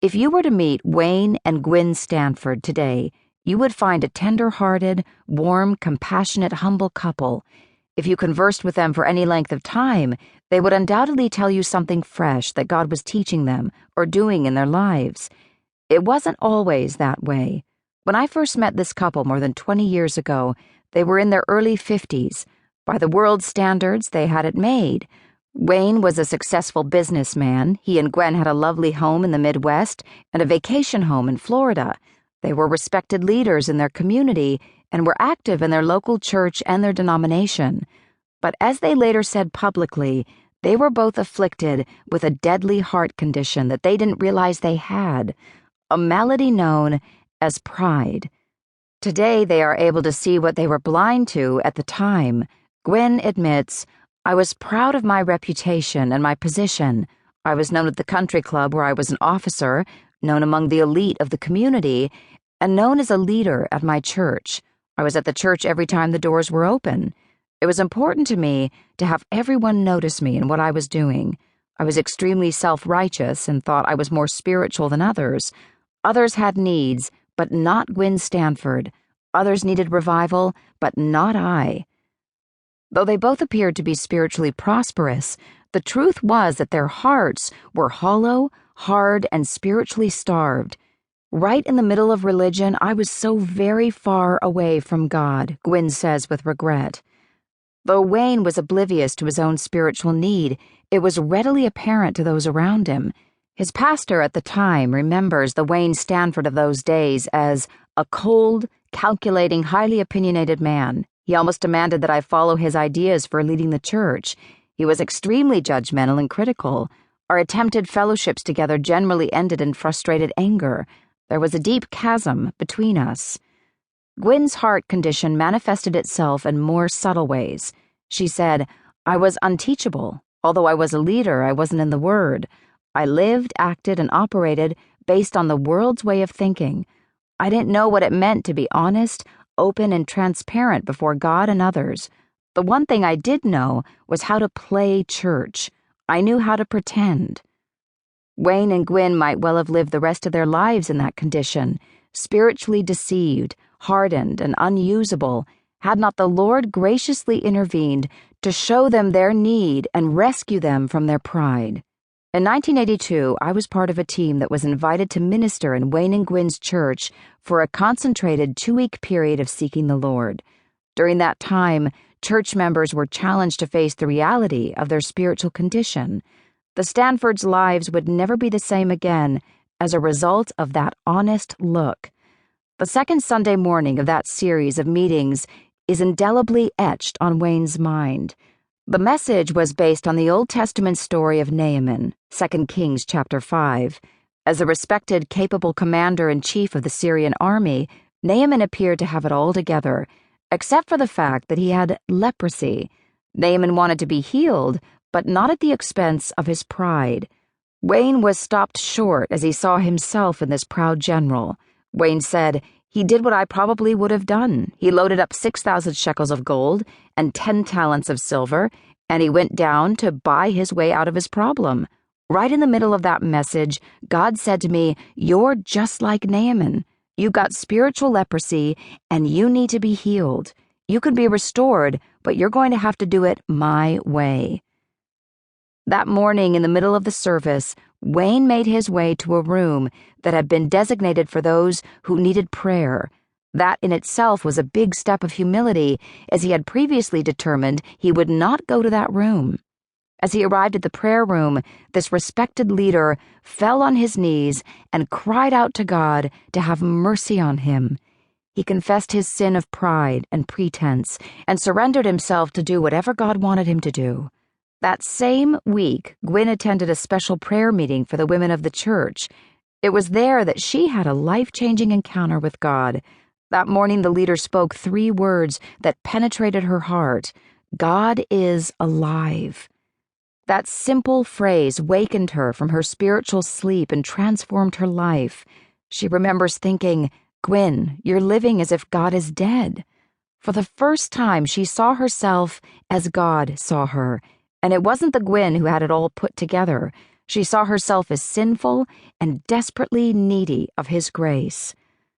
If you were to meet Wayne and Gwen Stanford today, you would find a tender-hearted, warm, compassionate, humble couple. If you conversed with them for any length of time, they would undoubtedly tell you something fresh that God was teaching them or doing in their lives. It wasn't always that way. When I first met this couple more than 20 years ago, they were in their early 50s. By the world's standards, they had it made. Wayne was a successful businessman. He and Gwen had a lovely home in the Midwest and a vacation home in Florida. They were respected leaders in their community and were active in their local church and their denomination. But as they later said publicly, they were both afflicted with a deadly heart condition that they didn't realize they had, a malady known as pride. Today they are able to see what they were blind to at the time. Gwen admits, "I was proud of my reputation and my position. I was known at the country club where I was an officer, known among the elite of the community, and known as a leader at my church. I was at the church every time the doors were open. It was important to me to have everyone notice me and what I was doing. I was extremely self-righteous and thought I was more spiritual than others. Others had needs, but not Gwen Stanford. Others needed revival, but not I." Though they both appeared to be spiritually prosperous, the truth was that their hearts were hollow, hard, and spiritually starved. "Right in the middle of religion, I was so very far away from God," Gwen says with regret. Though Wayne was oblivious to his own spiritual need, it was readily apparent to those around him. His pastor at the time remembers the Wayne Stanford of those days as a cold, calculating, highly opinionated man. He almost demanded that I follow his ideas for leading the church. He was extremely judgmental and critical. Our attempted fellowships together generally ended in frustrated anger. There was a deep chasm between us. Gwen's heart condition manifested itself in more subtle ways. She said, "I was unteachable. Although I was a leader, I wasn't in the Word. I lived, acted, and operated based on the world's way of thinking. I didn't know what it meant to be honest, open, and transparent before God and others. The one thing I did know was how to play church. I knew how to pretend." Wayne and Gwen might well have lived the rest of their lives in that condition, spiritually deceived, hardened, and unusable, had not the Lord graciously intervened to show them their need and rescue them from their pride. In 1982, I was part of a team that was invited to minister in Wayne and Gwen's church for a concentrated 2-week period of seeking the Lord. During that time, church members were challenged to face the reality of their spiritual condition. The Stanfords' lives would never be the same again as a result of that honest look. The second Sunday morning of that series of meetings is indelibly etched on Wayne's mind. The message was based on the Old Testament story of Naaman, 2 Kings chapter 5. As a respected, capable commander-in-chief of the Syrian army, Naaman appeared to have it all together, except for the fact that he had leprosy. Naaman wanted to be healed, but not at the expense of his pride. Wayne was stopped short as he saw himself in this proud general. Wayne said, "He did what I probably would have done. He loaded up 6,000 shekels of gold and 10 talents of silver, and he went down to buy his way out of his problem." Right in the middle of that message, God said to me, "You're just like Naaman. You've got spiritual leprosy, and you need to be healed. You can be restored, but you're going to have to do it my way." That morning, in the middle of the service, Wayne made his way to a room that had been designated for those who needed prayer. That in itself was a big step of humility, as he had previously determined he would not go to that room. As he arrived at the prayer room, this respected leader fell on his knees and cried out to God to have mercy on him. He confessed his sin of pride and pretense and surrendered himself to do whatever God wanted him to do. That same week, Gwen attended a special prayer meeting for the women of the church. It was there that she had a life-changing encounter with God. That morning, the leader spoke 3 words that penetrated her heart: "God is alive." That simple phrase wakened her from her spiritual sleep and transformed her life. She remembers thinking, "Gwen, you're living as if God is dead." For the first time, she saw herself as God saw her. And it wasn't the Gwen who had it all put together. She saw herself as sinful and desperately needy of his grace.